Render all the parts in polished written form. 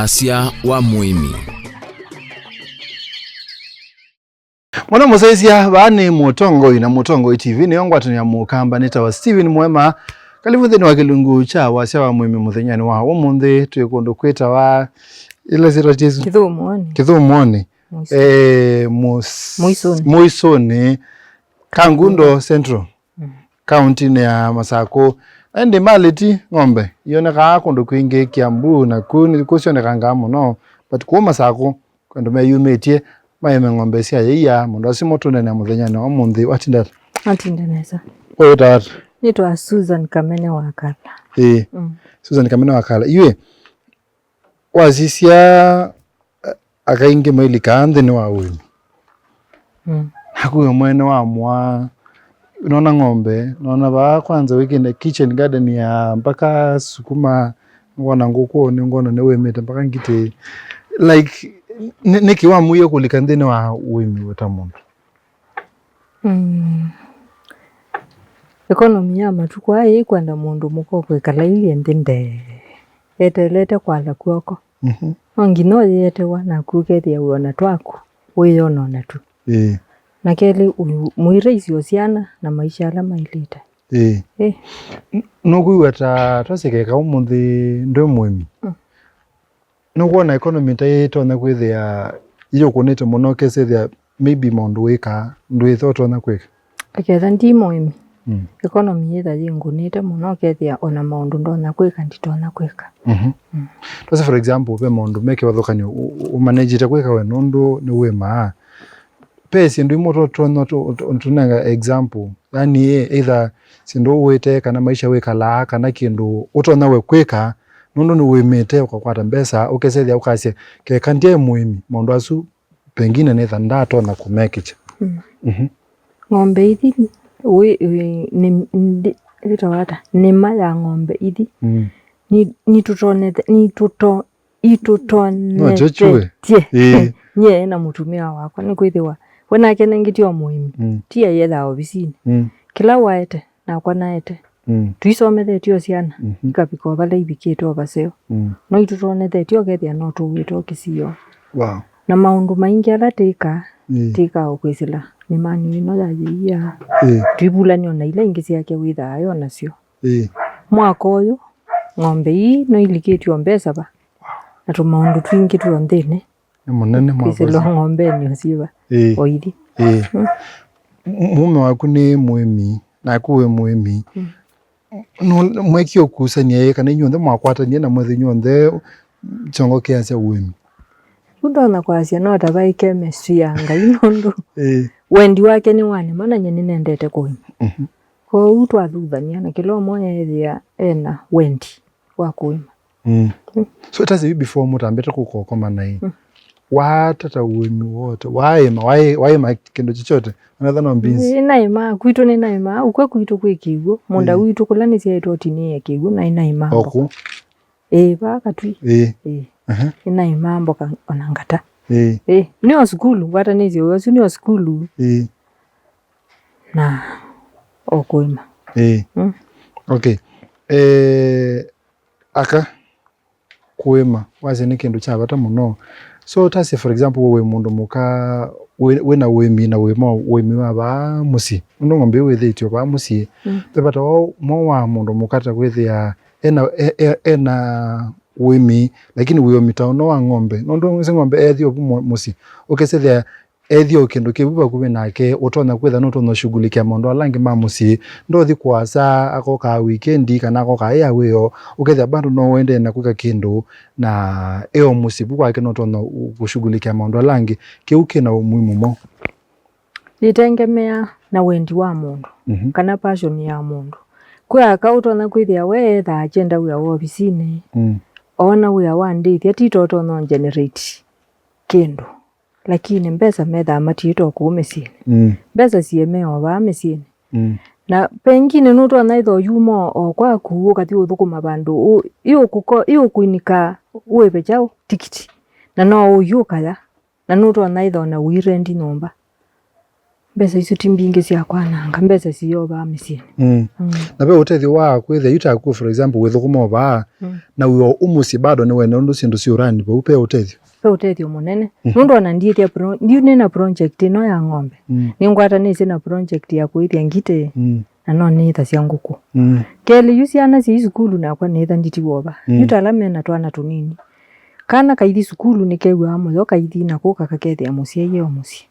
wasia wa muimi. Mwana musaisia bani Mutongo ina Mutongo TV ni ongwa tunya mukamba nita wa Steven Mwema kalivuthini wa kilungu cha wasia wa muimi muthenyani wa umuthi tuikondo kweta wa ile zero jesu Kithumoni Muisoni Kangundo Central County ya Masako ende maleti ng'ombe yone ka kondo kwinge Kiambu na kuni kusione kangamo no but kwa Masako kondo meyumetie mayeme ng'ombe cia yia mundu asimoto nene muthenyani wa munthi watinda neza oyo tata nitwa Susan Kamene Wakala Susan Kamene Wakala iwe wazisia akainge maili kaanthi ni wa wimi hakuyo mwene wa mwa unaona ng'ombe unaona ba kwanza wiki kitchen garden ya mpaka sukuma ngona nguko ni ngona ne wemete mpaka ngite like niki wa muyo kulikanthini wa wimi wata mundu economy ya matuku ai kwenda mundu mukoko ikalaili ndinde etelete kwala kuoko ngino yete wana kukethia uona twaku uyona tu na keli muire icio ciana na maisha ala mailita no kuwata twasekeka umuthi ndo mwimi no kuona economy taito na kwithia iyo kunete muno kesethia maybe mundu wika ndu thought na kwika aketha ndi mwimi economy yetha yingunite muno kethia ona maundu ndona kwika nditona kwika Tose for example be mundu meke wathukanyo umanagite kwika we nundu ni wema pesi ndu imoto tunanga example yani either sindu wete kana maisha wekala kana kindu utona we kwika nundu ni wemete ukakwata mbesa ukesethia ukasie ke kantie muimi mundu asu pengine netha ndatona kumekicha ng'ombe ithi ni nditawata ni maya ng'ombe ithi ni tutonete nye na mutumia wako ni kwithiwa wena kene ngitio muimi tia yetha obisini kila waete na kwa naete tuisomethetio ciana ikabiko bale ibikitwo baseo no itutonethetio kethia no tuwitwo kisio na maundu maingi ala tika okwisila ni mani no ya tuibulanio na ile ingi ciake withayo nacio mwaka uyu ng'ombe hii no ilikitio mbesa ba na tumaundu twingi tuonthene munene mwakoze ng'ombe ni usiba oithi mume waku ni muimi na kuwe muimi no mwekio kusania kana inyuothe mwakwatania na mwethe inyuothe chongo kiacia uimi ndona kwacia no tabai chemistry yanga inondu wendi wake ni wane mana nyene nendete kuima kwa utu athuthania na kilo moya ethia ena wendi wa kuima so it has before mutambete kukokoma na hii watata uimi wote waima kindu chochote another no mbinzi naima kwitu ni naima ukwe kwitu kwikiguo munda witu kulani cia itotini ya kiguo na inaima oku baka twi inaima mboka onangata ni o skulu wata nizi osu ni o skulu na okuima okay aka kuima wazi ni kindu cha bata muno so tasi for example we mundu muka wena wemi na wemi wa ba musi ndo ngombe wethitio ba musi bebata mo wa mundu mukata kwithia ena wemi lakini wiyo mitauno wa ngombe ndo ngombe ethio musi ukesethia ethio kindu kibuba kuwe nake utona kwitha no tono shughulikia mondo alangi mamusi ndo thi kwasa akoka weekend kana akoka ya weyo ukethia bandu no wende na kuka kindu na eo musibu kwake no tono kushughulikia mondo alangi kiuke na umuhimu mo litengemea na wendi wa mundu kana passion ya mundu kwa kautona kwithia we tha agenda wa obisine ona we awandithia titoto no generate kindu lakini mbesa metha matito kuumesini mbesa siemeo ba mesini na pengine nuto anaitho yumo okwa kuuka ti uthukuma bandu iyo kuinika uwe chao tikiti na no uyuka ya na nuto anaitho na wirendi nomba mbesa icio timbingi cia kwananga mbesa cio ba micini na be utethio wa kwithe yuta ku for example withukuma ba na uyo umusi bado ni wene ndo sindu cio rani ba upe utethio munene nundu ona ndietia ndiu nina project ino ya ng'ombe ni ngwata ni sina project ya kuithia ngite na no ni ta cia nguku kele yusiana cia sukulu na kwa ni tha nditiwoba yutalame na twana tunini kana kaithi sukulu ni kewa amwe kaithi na kuka kakethia mucie ye mucie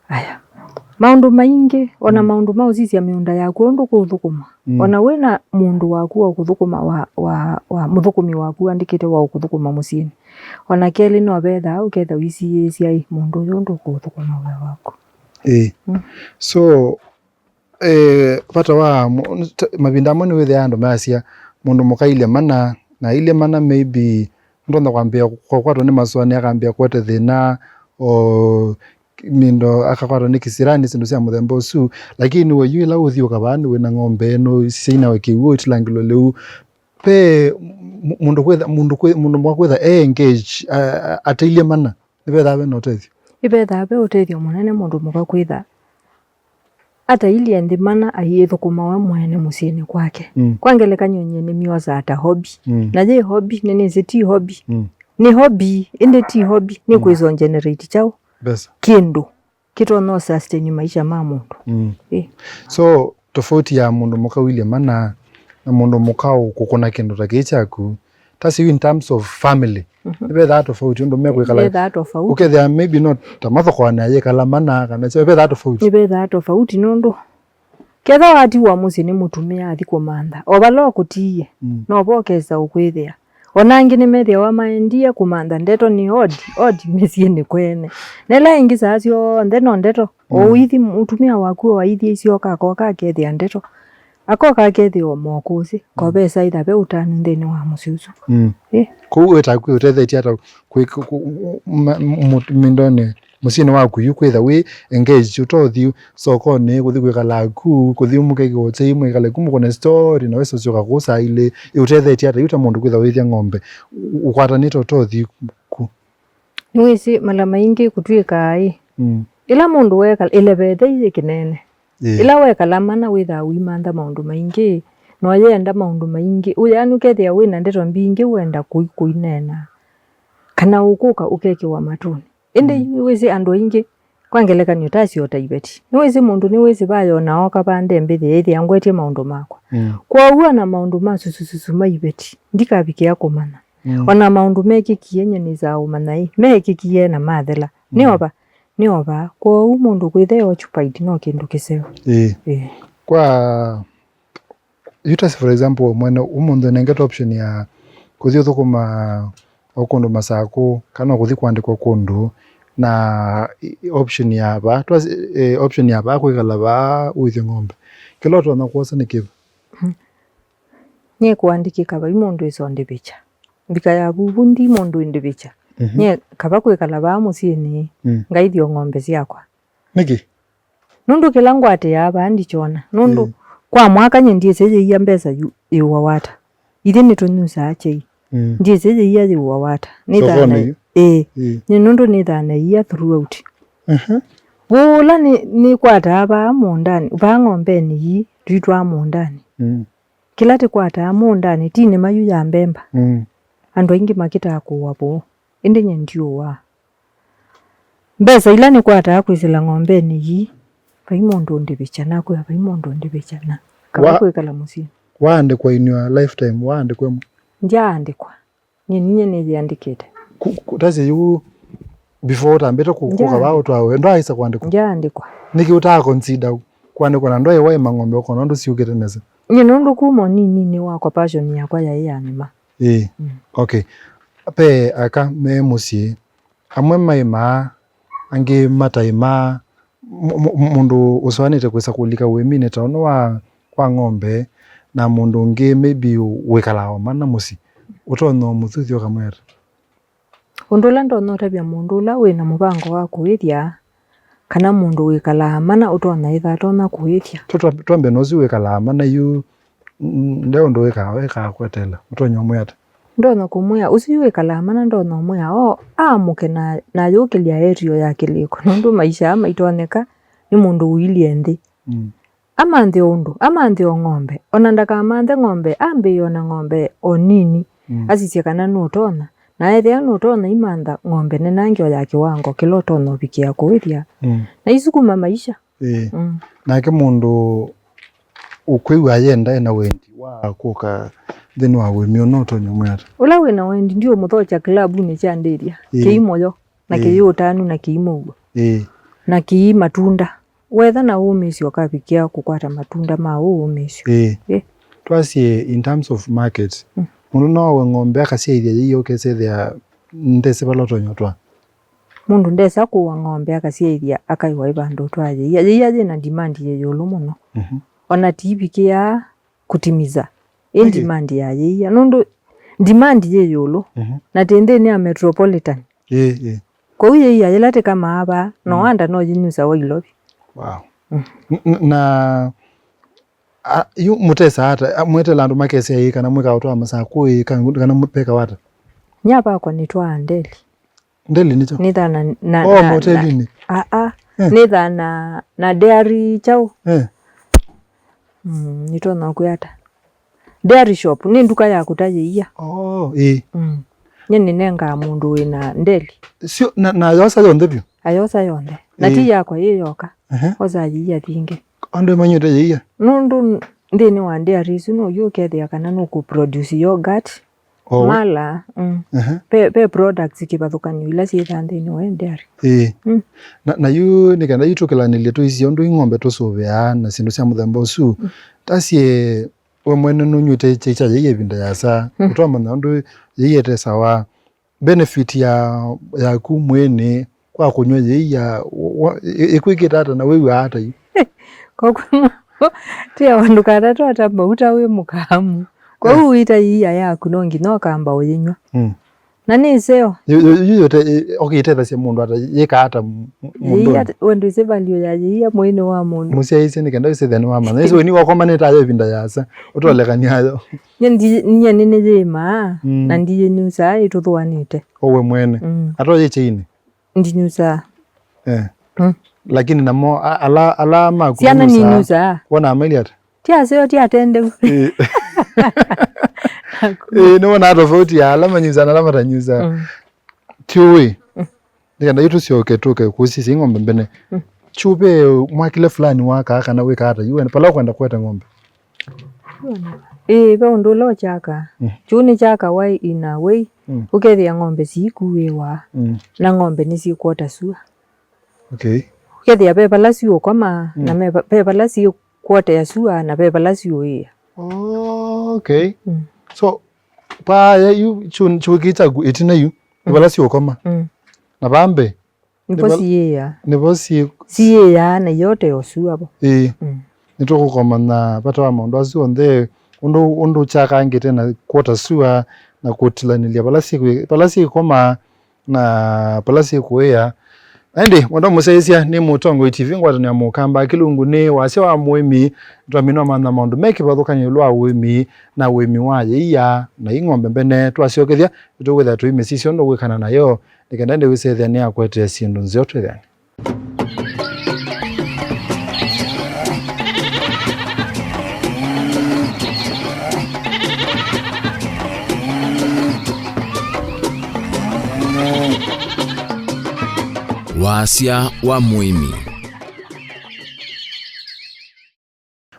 aya maundu maingi ona maundu mauzicia miunda yaku ndu kuthukuma ona wena mundu waku wa kuthukuma wa muthukumi waku andikite wa kuthukuma muciini ona keli no betha uketha wisi cia mundu ndu kuthukuma waku so pata wa mabinda amwe ni wethe andu macia mundu mukailia mana na ile mana maybe ndonda kwambia kwa ni maswani akambia kwete thina o mindo akakwaro ni kisirani sindu cia muthemba ucu lakini we yula uthio kabani wina ng'ombe no sina wekiwo itilangilo leu pe mundu mwakwetha engage atailie mana ibetha be no tethio ibetha be utethio munene mundu mugakwitha atailie ndi mana aithukuma wa mwene muciini kwake kwangelekanyo nyene mioza ata hobby na je hobby nene ziti hobby ni hobby inde ti hobby ni kwizo generate chao besa kindu kito no sustain maisha ma mundu so tofauti ya mundu mukawile mana na mundu mukao kukuna kindu takichaku tasi in terms of family be that tofauti ndo mekwikala okay there maybe not tamathoko na ye kala mana kana be that tofauti be that tofauti nondo ketha wati wa musi ni mutumia athi kumanda obalo kutie no bokeza ukwithia onangi ni methia wa maendia kumanda ndeto ni odi mesieni kwene nela ingi sacio ndeno ndeto oithi mutumia waku wa ithi icio kakoka kethia ndeto akoka kethia mokuzi ko besa itha be utani ndeni wa musiusu ko weta ku utethetia ta mindone musini waku yukwitha we engage utothi sokone kuthi kwikala ku kuthi umuke gote imwe kale kumukone story na weso sioka kusa ile utethetia ta yuta mundu kwitha withia ng'ombe ukwatanito utothi ku niwisi mala maingi kutwika ai ila mundu weka ile bethe ile kinene ila weka lamana witha wimanda maundu maingi no yenda maundu maingi uyani ukethia wina ndeto mbingi wenda kuinena kana ukuka ukeke wa matuni inde wezi andu ingi kwangelekanyo tasi otaibeti niwezi mundu niwezi bayo naoka bande mbithe ithi angwetie maundu makwa kwa uwa na maundu masususu maibeti ndikabikia kumana ona maundu meki kienye ni za umanai meki kiye na mathela nioba kwa umundu kwitheo chupaidi no kindu kiseo kwa utas for example mwene umundu nengeta option ya kuthio thukuma okundu masako kana kuthi kwandikwa kundu na option ya ba option ya ba kwikala ba uthi ng'ombe kiloto na kuosa ni kiva nye kuandikika ba imundu isonde bicha mbika ya bubundi mundu inde bicha nye kaba kwikala ba muciini ngaithio ng'ombe ciakwa niki nundu kilangu ate ya ba ndichona nundu kwa mwaka nyendie seje ya mbesa iwa wata ithi ni tunyusa ache ndiye seje ya iwa wata ni thana ni nundu ni thana ya throughout wula ni kwata ba mundani ba ng'ombe ni yi twitwa mundani kila ti kwata mundani tini mayu ya mbemba andu ingi makita kuwapo indi nyendio wa mbesa ila ni kwata kwizila ng'ombe ni yi paimondo ndibicha na kwa paimondo ndibicha na kaba kwikala musi waandikwa in your lifetime waandikwa ndiandikwa nyenye niandikite tazi yu before utambeta kukuka bao twawe ndo aisa kuandikwa ndiandikwa niki uta consider kuandikwa na ndoye wae mang'ombe uko ndo siukete neza nyenundu kumo nini wako passion yakwa ya yanima okay ape aka me musi amwe maima ange mataima mundu uswanite kwesa kulika wemine taono wa ng'ombe na mundu ungi maybe wekalao mana musi utono muthuthio kamwera undula ndono tabia mundu la wina mubango wa kuithia kana mundu wikala mana utona itha tona kuithia twambe nozi wikala mana yu ndeo ndo weka kwetela utonyo mweta ndona kumwia usiwe kalamana ndona umwia amuke na yukilia erio ya kiliko nundu maisha ama itoneka ni mundu wilie nthi amanthe undu amanthe o ng'ombe ona ndakamanthe ng'ombe ambe yona ng'ombe onini asicie kana nutona na ethia nutona imantha ng'ombe nenangio ya kiwango kilotona bikia kuithia na isukuma maisha nake mundu ukwiwa yenda ena wendi wa kuka thini wa wimio notonya mwera ula wina wendi ndio muthocha klabu ni chandiria kiimoyo na kiutanu na kiimogo na ki matunda wetha na umisio kabikia kukwata matunda ma umisio twasi in terms of market mundu no we ng'ombe akaciithia yiyo kesethia ndese balotonya twa mundu ndesa kuwa ng'ombe akaciithia akaiwa ibandu twaje yiya na demand ye yulu muno ona tibikia kutimiza demand ya yiya nundu demand ye yulu na tende ni a metropolitan kwa hiyo yiya yelate kama aba no wanda no jinyusa wailobi wow na yu mutesa hata mwete landu makese yi kana mweka utwa masaku kana mupeka wata nyapa kwa nitwa ndeli nicho nitha na moteli ni nitha na dairy chao nitwa na kuyata dairy shop ni nduka ya kutaje iya nyene nenga mundu wina ndeli sio na yosa yonde byo ayosa yonde na ti yakwa yiyoka ozaji ya thinge ando manyete yiya nundu ndini wa dairy suno yukethia kana no ku produce yogurt mala pe products kibathukanio ila ciithandini wa dairy na yu nikenda yitukilanile tu icio ndu ng'ombe tusuvia na sindu cia muthemba ucu tacie we mwene nunyute chicha yiye binda yasa utoma na ndu yiyete sawa benefit ya ku mwene kwa kunywa yiya ikwikita hata na wewe hata yu kokuma tia wandu katatu atamba utawe mukamu kwa uita yiya yaku nongi no kamba uyinywa na niseo yote okithetha cia mundu ata yika hata mundu yiya wendu ise value ya yiya mwene wa mundu musia ise nikenda ise thani wa mana ise ni wakomaneta ayo binda yasa utolekania ayo nye nene jema na ndiye nyusa ituthwanite owe mwene ato yicheine ndinyusa lakini namo ala makunyusa siana ni nyusa wana ameli ata tia seo tia tende no wana tofauti ya alama nyusa na alama tanyusa tiwe nikanda yitu sioke tuke kusisi ng'ombe mbene chupe mwakile fulani waka kana weka hata yuwe pala kwenda kweta ng'ombe be undulo chaka chuni chaka wai ina way ukethia ng'ombe sikuwewa na ng'ombe nisi kwota sua ukethia pepa lasio kama na pepa lasio kwota ya sua na pepa lasio ia so pa yu chukita itina yu pepa lasio kama na bambe nipo siya na yote osua bo nitokukoma na pata wa maundu acio nthe undu chaka ngite na kwota sua na kutilanilia palasi koma na palasi kuya ende mwanda musaisia ni Mutongo TV ngwatania mukamba kilungu ni wase wa mwemi twamino mana maundu meki bathukanye lwa wemi na wemi wa yiya na ing'ombe mbene twasiokethia tutugwetha tuimesicio ndo gwikana nayo nikenda ndi wisethia ni akwete sindu nzio twethani wasia wa mwimi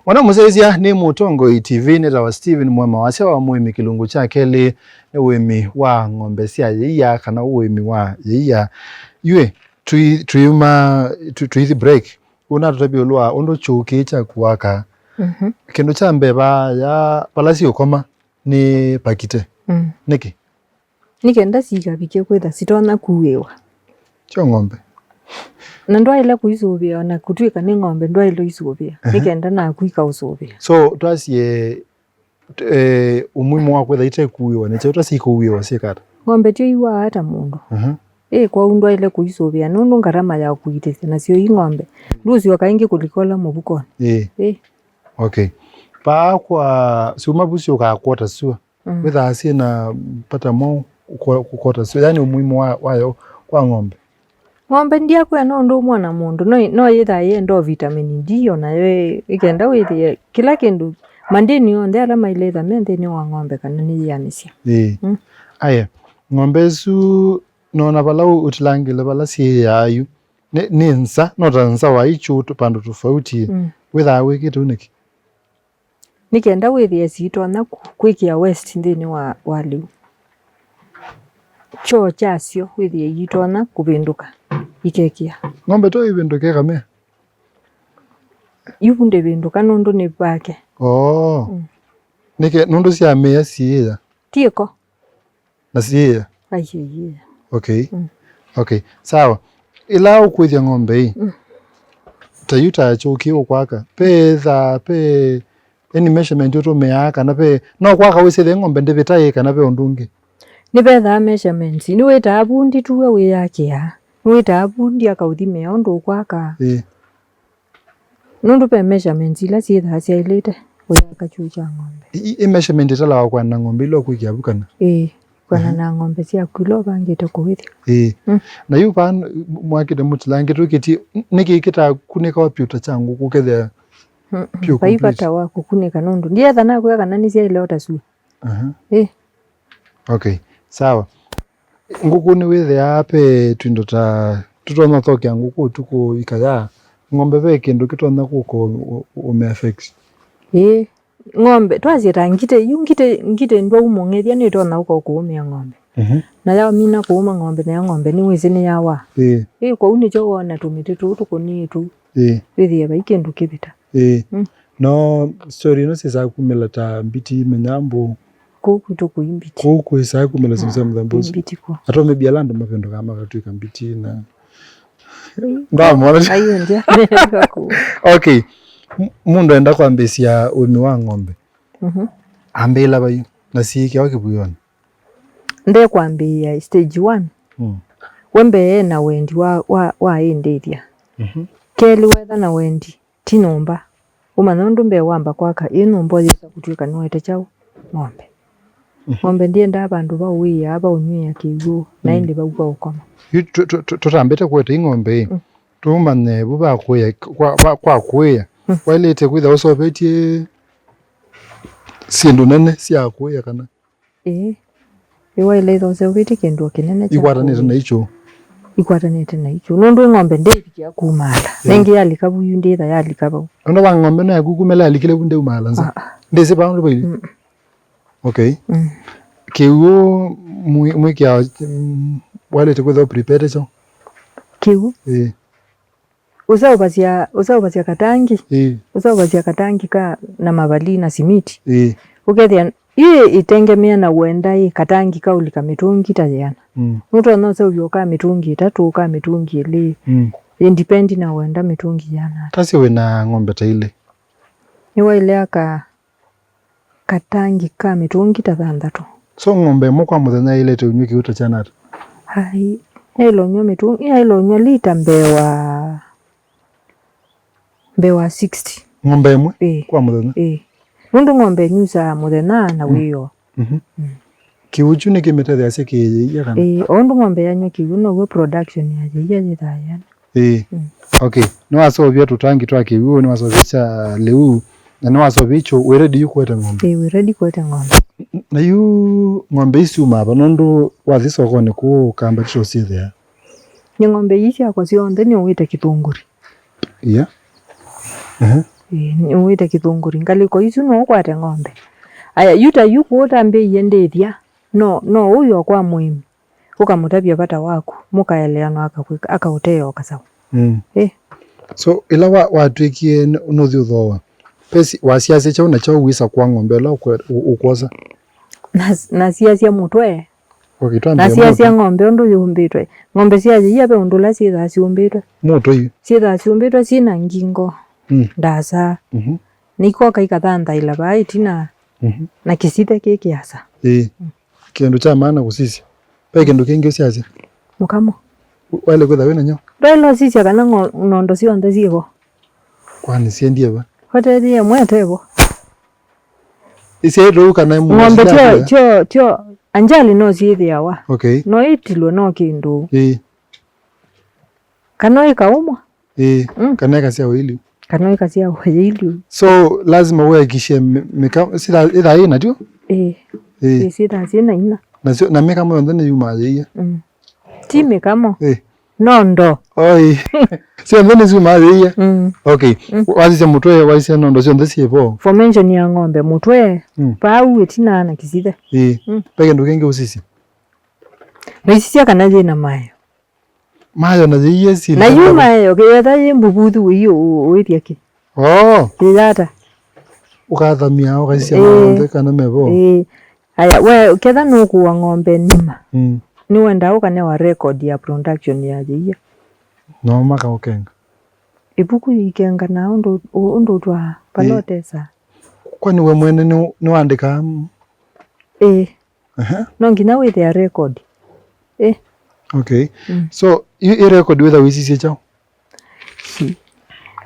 Mwana musaisia ni Mutongo TV neta wa Steven Mwema wasia wa mwimi kilungu cha keli ni wemi wa ng'ombe cia yiya kana wemi wa yiya yue tuithi break una tutabi ulwa undu chuki cha kuwaka kindu cha mbeba ya palasi ukoma ni pakite niki nikenda sigabikie kwetha sitona kuwewa cho ng'ombe na ndwaila kuisubia na kutwika ni ng'ombe ndwaila isubia nikenda na kuika usubia so twasie umuhimu wa kwetha ite kuwiwa neche twasi kuwiwa sikata ng'ombe tio iwa hata mundu kwa ndwaila kuisubia nundu ngarama ya kuitethia nacio ing'ombe nducio kaingi kulikola mubukoni okay pa kwa suma bucio ka kwota sua whether sina pata mo kukota so yani umuhimu wayo kwa ng'ombe. Ng'ombe ndia kwa ndo mwana mundu no yitha yendo vitamin D ona yo ikenda withie kila kindu mandini onde ala mailetha mente ni wa ng'ombe kana ni yanisia. Aya ng'ombe su nona balau utilangile balasi yayu ni nsa nsa wa ichu pandu tofauti witha wikite uniki nikenda withie sito na kwikia west ndini wa liu cho chasio withie yitona kubinduka ikekia ng'ombe to ibinduke kame yubunde binduka nundu ni bake nike nundu cia mea siya tieko na siya aiye okay sawa ila ukwithia ng'ombe hii tayuta choki ukwaka pe any measurement yoto meaka na pe no kwaka wese ng'ombe ndivitaye kana pe undungi ni betha measurements ni wita abundi tuwe wiyakia ni wita abundi akauthime ondo kwaka nundu pe measurements ila ciitha ciailite wiyaka chucha ng'ombe i measurement itala kwa na ng'ombe ilo kwikia bukana kwana na ng'ombe cia kulo bangite kuwithi na yu pan mwakide mutilangi tukiti niki kita kunika computer changu kukethea pio paipata wa kukunika nundu ndietha na kuya kana ni cia ile otasu okay sawa nguku ni withe ape twindo ta tutona thokia nguku tuko ikaya ng'ombe ve kindu kitona kuko umeaffect ng'ombe twazira ngite ndo umongethia ni tona uko kuumia ng'ombe na yao mina kuuma ng'ombe na ng'ombe ni wizi ni yawa kwa uni jo wona tumite tuko ni tu withie ba ikindu kibita no story no sisa kumela ta mbiti menyambo kuku tukuimbiti kuku isa kumela simsa mdhambuzi mbiti kwa ato mebialando mapendo kama katuika mbiti na ndamona ayo ndia okay mundu enda kwambisia umi wa ng'ombe ambela bayo na siiki wakibuyona nde kwambia stage 1 wembe na wendi wa endethia keli wetha na wendi tinomba umanondu mbe wamba kwaka inombo yesa kutuika niwete chao ng'ombe ng'ombe ndienda abandu bawia aba unyia kigu na indi bagwa ukoma tutambete kwete ng'ombe tumane buba kuya kwa kuya walete kwitha usobetie sindu nene cia kuya kana iwaile those ubiti kindu kinene cha ikwatanite na icho nundu ng'ombe ndikia kumala nengi yalika buyu nditha yalika bau ndo ba ng'ombe na gukumela alikile bunde umala nza ndese ba ndo bili okay kiwo mwikia walete kwitha prepare cho kiwo Usawapatia katangi usawapatia katangi ka na mabali na simiti ukethia itengemea na uenda katangi ka ulika mitungi tajana mtu no sio yoka mitungi tatu ka mitungi ile independ na uenda mitungi jana tasi we na ng'ombe ta ile ni ile aka katangi ka mitungi tathandatu so ng'ombe mukwa muthenya ile te unyuki utachana hai hilo nyo mitungi hilo nyo lita mbewa 60 ng'ombe imwe kwa muthenya nundu ng'ombe nyusa muthenya na wiyo kiuchu ni kimetethia ase kiya kana ondu ng'ombe yanyo kiu no we production ya ya thaya okay no asobia tutangi twa kiu ni wasobisha leu na no asobicho we ready yukweta ng'ombe we ready kweta ng'ombe na yu ng'ombe isuma ba nundu wathiso kone ku kamba cho sithia ni ng'ombe yici akwa cionthe ni wite kithunguri ni wite kithunguri ngaliko icu no kwate ng'ombe aya yuta yukuota mbe yendethia no uyo kwa muhimu ukamutabia bata waku mukaeleana akauteo kasawa so ila watwikie nuthi uthoa pesi wasiase chao na chao wisa kwa ng'ombe la ukosa na siasia mutwe okitwambia na siasia ng'ombe ndo yumbitwe ng'ombe siasia yabe undula siatha siumbitwe muto yu siatha siumbitwe sina ngingo ndasa niko kaikathanda ila bai tina na kisite kikiasa kindu cha maana kusisi pa kindu kingi siasia mukamo wale kwetha wena nyo ndelo sisi kana nondo cionthe ciego kwani siendie ba hoteria mwetebo isi ro kana mu ng'ombe tio anjali no ciithiawa okay no itilwe no kindu kana ikaumwa kana kasia wili kana ikasia wili so lazima uwe kishe sida ida ina tu sida sina ina na meka mo ndane yuma yeye ti meka mo nondo oi sio ndane zuma yeye okay wazi mutwe wazi nondo sio ndesi po formation ya ng'ombe mutwe pa uetina na kiside peke ndukenge usisi na isisi kana je na mayo na yeye si na yuma yo kiyata yembubuthu wiyo withiaki yata ukathamia ukaisia ng'ombe kana mebo aya we ketha no kuwa ng'ombe nima ni wenda ukane wa record ya production ya jia no maka ukenga ibuku ikenga na ndo twa palotesa kwani we mwene ni wandika no ngina with ya record okay so you record with wisisi chao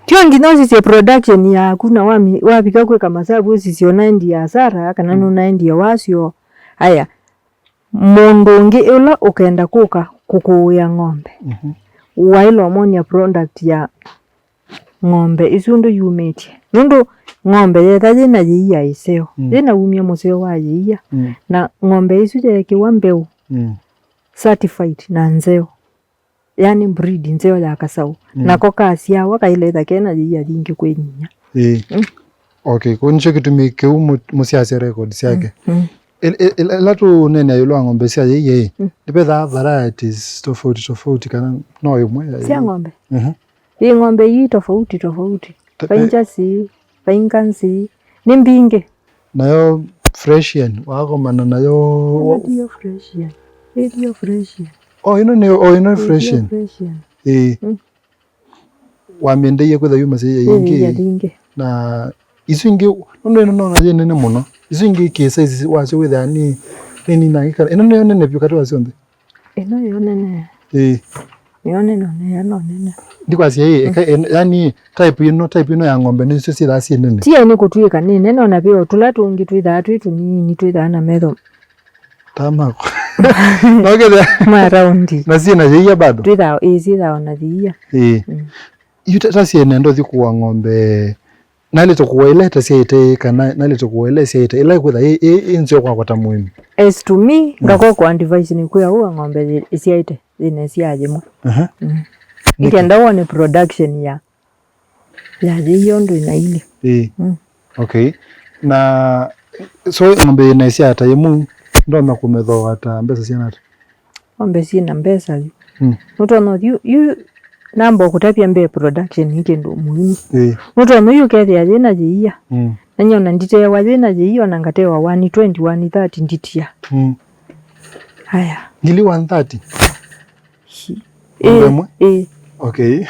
tio ngina sisi production ya kuna wapika kwe kama sababu sisi onaendi ya hasara kana nonaendi ya wasio aya mundu ngi ula ukenda kukuya ng'ombe wailo amonia product ya ng'ombe isundu yumetie nundu ng'ombe yetaje na yiya iseo ina umia museo wa yiya na ng'ombe isu je kiwa mbeu certified na nzeo yani breed nzeo ya kasau na kokasia wakaileta kena yiya lingi kweninya okay kuncho kitumike musiase records yake elatu nene yulo ng'ombe sia yeye dipetha varieties tofauti kana no imwe sia ng'ombe hii ng'ombe hii tofauti painjasi painkansi ni mbinge nayo freshian wako mana nayo ndio freshian ndio freshian ino freshian wamende ye kwetha yuma se yingi na isingi no na je nene muno isingi kesa isi wacho wetha ni na ikara ino nene pyo katwa sionde ino yo nene nione nene ndikwasi yeye yani type ino ya ng'ombe ni sio sirasi nene tie ni kutwika ni nene na pyo tulatungi twitha twitu ni twitha na metho tamako nogeda maraundi na sina yeye bado twitha izitha ona thia yutasi nendo thikuwa ng'ombe nale tokuwele tasiete kana nale tokuwele siete ila kwetha inzio kwa kwata muhimu as to me ngako kwa device ni kuya huwa ng'ombe isiaite ine siaje mo ikenda wone production ya hiyo ndo ina ile okay na so ng'ombe ina siata yemu ndo na kumetho hata mbesa siana ng'ombe sina mbesa mutono you namba kutapia mbe production hike ndo muhimu mutono you kethi ya jina jia nanyo na ndite wa jina jia na ngatewa 120 130 nditia haya ngili 130 okay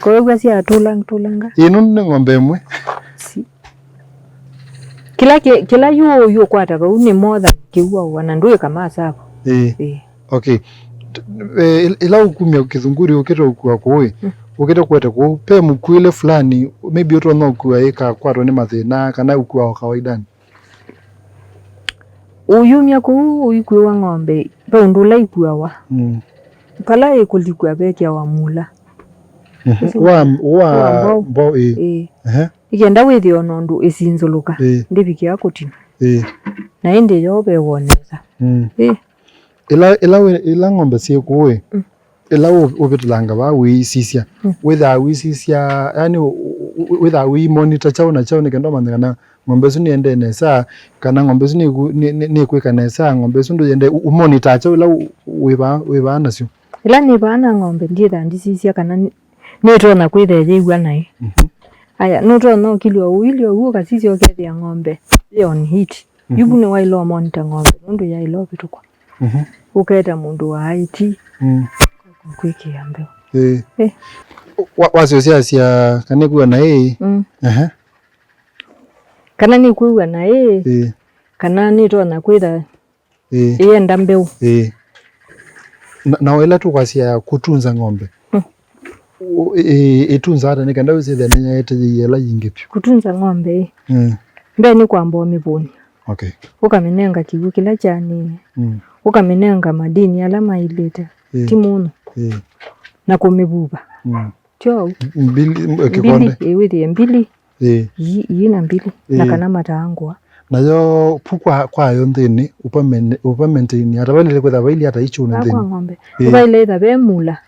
kwa hiyo si atulanga ino ni ng'ombe mwe kila yo kwata ba une more than kiwa wanandoe kama sapo okay ila ukumia ukithunguri ukita ukua kuwe ukita kwete ku pe mukwile fulani maybe uto no kuwa eka kwaro ni mathina kana ukua wa kawaida uyumia ku uyikuwa ng'ombe pe ndula ikuwa pala ikulikwa beki wa mula wa mbo ikenda withi onondu isinzuluka ndibikia kutina na inde yobe woneza ila ng'ombe si kuwe ila ubitulanga ba wisisia wisisia yani we monitor chao na chao nikenda mandana ng'ombe suni ende nesa kana ng'ombe suni ni kweka nesa ng'ombe sundu yende monitor chao ila we nasio ila ni bana ng'ombe ndira ndisisia kana neto na kwithe igwa nai aya noto no kilio uo kasisi okethe ya ng'ombe on hit yubune wailo monitor ng'ombe ndo ya ilo bitukwa uketa mundu wa IT kwiki ambe wasio sia kana kuwa na kana ni kuwa na kana ni to na kwitha yenda mbeu na wela tu kwasia kutunza ng'ombe itunza hata nikenda usithe nenya ete yela yingi pyo kutunza ng'ombe mbeni kwamba omibuni Okay. ukamenenga kiwu kila chani ukamenenga madini ala mailete timuno na kumibuba cho mbili kikonde ewithi mbili yina mbili na kana matangwa nayo pukwa kwayo nthini upa maintain atabalile kwetha baili hata ichuna nthini kwa ng'ombe ubaile tha bemula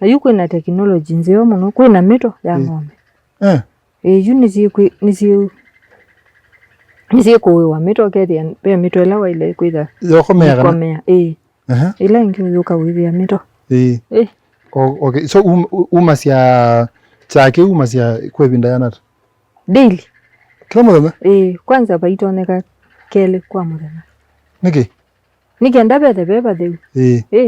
na yuko na technology nzeo muno kwina mito ya ng'ombe yu nisi kuwa mito kedia be mito ila waile kwitha yokomea kana komea ila ingi yuka withia mito okay so umasia chake umasia kwebinda yanata daily kila muthenya kwanza baitoneka kele kwa muthenya niki ndabethe beba theu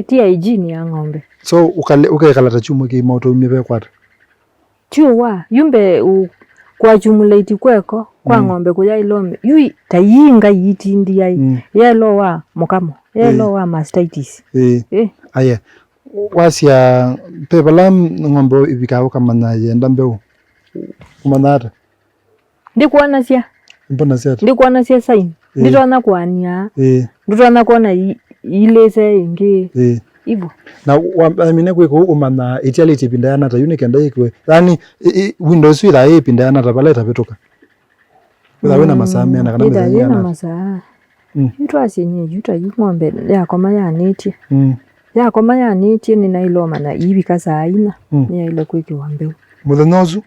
ti hygiene ya ng'ombe so ukaikala chumo ki moto umebe kwata chuwa yumbe kwa accumulate kweko kwa ng'ombe kuya ilome yu tayinga yitindi yai yelo wa mukamo yelo wa mastitis aya wasia pebala ng'ombe ibikawo kamana yenda mbeu kumanata ndikuona cia sign nditona kwania nditona kuona ilese ingi ivo na wamine kwiko umana itiality pinda yanata unikenda ikwe yani windows ila pinda yanata pala itapituka wena masame na kana mezanya yana masaa mtu asinye yuta ng'ombe yakoma yanitie yakoma yanitie ni nailoma na ibika saa ina ni ile kwikiwa mbeu muthenozu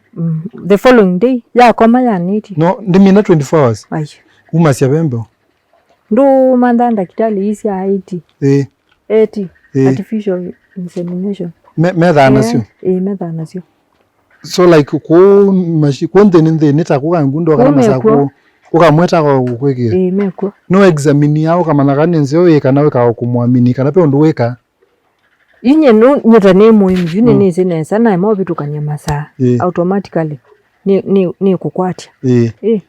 the following day yakoma yanitie no ndimina 24 hours ai umasia bembo ndo mandanda kitali isi haiti 80 artificial insemination methana sio methana sio so like ko nthini nitakuga ngundo kana masako ukamweta kwa kwiki meko no examine yao kama nakani nzeo yekana weka kumwamini kana pe ndo weka inye no nyota ne muhimu yune ne sene sana mo bitukanya masaa automatically ni kukwatia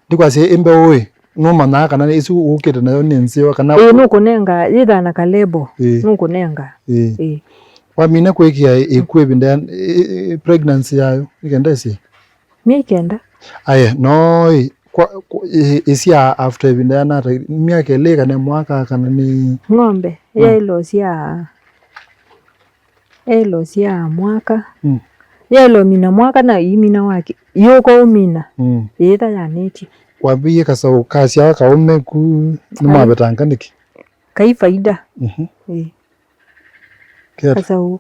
ndikwase embe owe no mana kana isu ukete nayo nenzeo kana no kunenga yitha na kalebo no kunenga wamine kwekia ekwebinda pregnancy yayo ikenda isi miekenda aya no isia after binda yanata miaka ile kana mwaka kana ni ng'ombe elo sia mwaka yelo mina mwaka na imina wake yoko umina yetha yaneti wabiye kasau kasia kaume ku numabetanga niki kai faida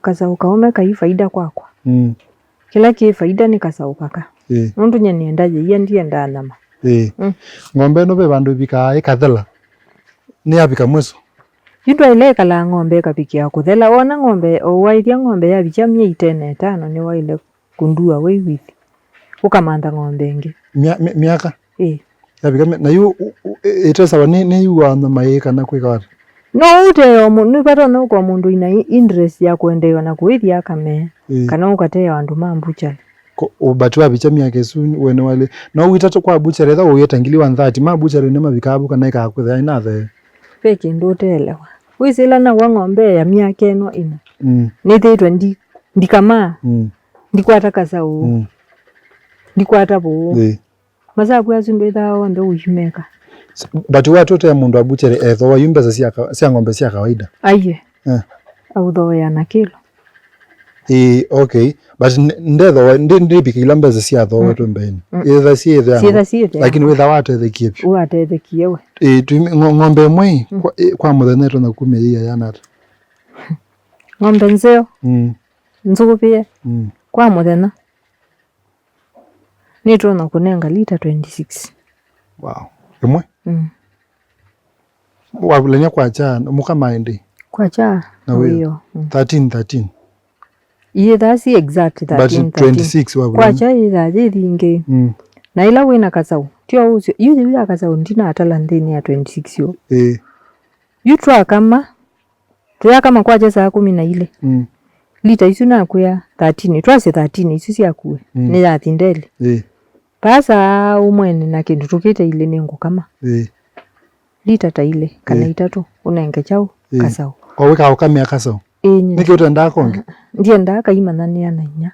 kasau kaume kai faida kwakwa kila ki faida ni kasau kaka nundu nyeniendaje yendienda nama ng'ombe no be bandu bika ikathela ni abika mweso yindwa ile kala ng'ombe kapikia kuthela ona ng'ombe owaithia ng'ombe ya bicha 5 ni waile kundua weiwithi ukamanda ng'ombe ngi miaka yabika na yu itesa ni yuwa na maika na kwikara no uteo ni pato no kwa mundu ina interest ya kuendewa na kuithia kame kana ukatea andu mambucha ubatu abicha miaka esu wene wale no witato kwa buchere tha uyetangiliwa 30 mabuchere ne mabikabu kana ikakwitha inathe peke ndotelewa wisila na wa ng'ombe ya miaka eno ina nithitwe ndikama ndikwata kasau ndikwata bo masaku asindu ithao ndo ushimeka batu watoto ya mundu abuchere etho wayumbe cia ng'ombe cia kawaida aye au thoya na kilo okay but ndetho ndibikila mbeza cia tho tumbeni etha cia lakini witha watethekie pi watethekie we ng'ombe mwe kwa muthenya to na kumia yanata ng'ombe nzeo nzugupie kwa muthenya nitro na kunenga lita 26 wow imwe wabulenya kwa cha mukamaindi kwa cha hiyo 13 iye thasi exact 13 but 26 wabulenya kwa cha ida thithingi na ila wina kasau tio ucio yuthi wia kasau ndina atala ndini ya 26 yo yutwa kama tuya kama kwa cha saa 10 lita isu na kuya 13 twase 13 isu cia kuwe ni ya thindeli pasa umwene na kindu tukite ile nengo kama lita ta ile kana itatu unenge chao kasau waweka ukamia kasau niki utenda konge ndiye ndaka imanani ya nanya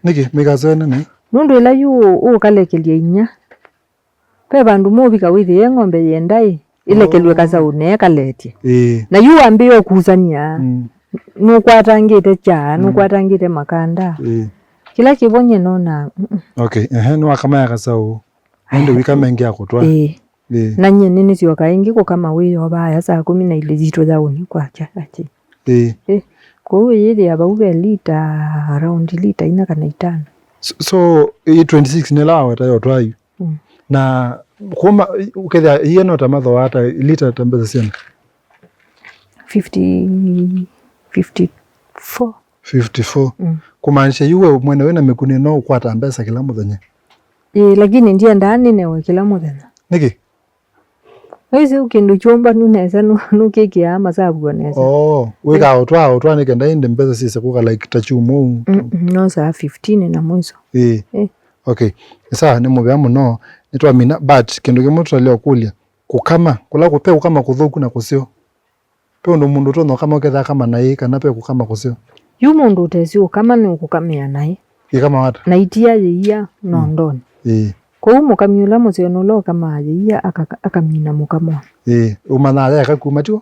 niki mikazona nai nundu ila yu ukalekelia inya pe bandu mobika withi ng'ombe yendai ile kelwe kaza uneka letie na yu ambio kuzania nukwatangite cha nukwatangite makanda kila kibonye nona okay no akamaya kasau ende wika mengi akutwa na nyene nini sio kaingi ko kama wiyo baya saa 10 ile zito zauni kwa chachi kwa hiyo yeye abaube lita around lita 4 kana 5 so 26 nelawa tayo twayu na kuma uketha hieno tamatho hata lita tambeza sena 54 kumaanisha yuwe mwene wena mekuni no kwata mbesa kila muthenya lakini ndiye ndani newe kila muthenya niki Wezi ukindu chomba nuneza nukiki ama sabu neza. Wika otwa nike ndainde mbeza sisi kuka like tachumu. No saa 15 na mwizo. Okay. Saa ni mubia muno nitwa mina but kindu kimutu leo kulia kukama kula kupe kukama kuthuku na kusio. Pe ndo mundu tono kama uketha kama nai kana pe kukama kusio. Yu mundu utesi ukama ni ukukamia nai. Kama wata. Na itia ya nondoni. Kwa hiyo mukamyula mucionolo kama aja akamina mukamo umanala yakakuma tio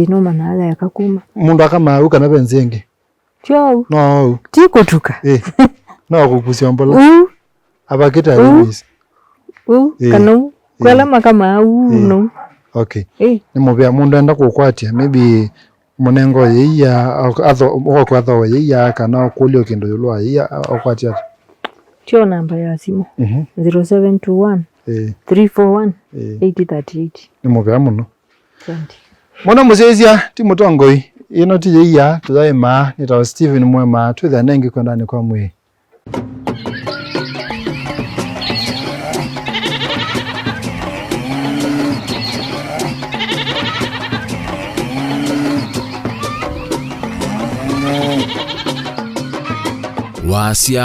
no manala yakakuma mundu akama uka na benzenge tio no tiko tuka no kukusia mbola abakita release kanu kwela makama no okay ni mubya mundu enda kukwatia maybe munengo yiya atho yiya kana kulio kindo yulwa yiya akwatia Tio namba ya simu 0721 341 8038 ni mubya muno asante mwana muzezia timutongoi ino tiyeya tuzaima nitawa Steven Mwema twitha nengi kwendani kwa mwi Wasia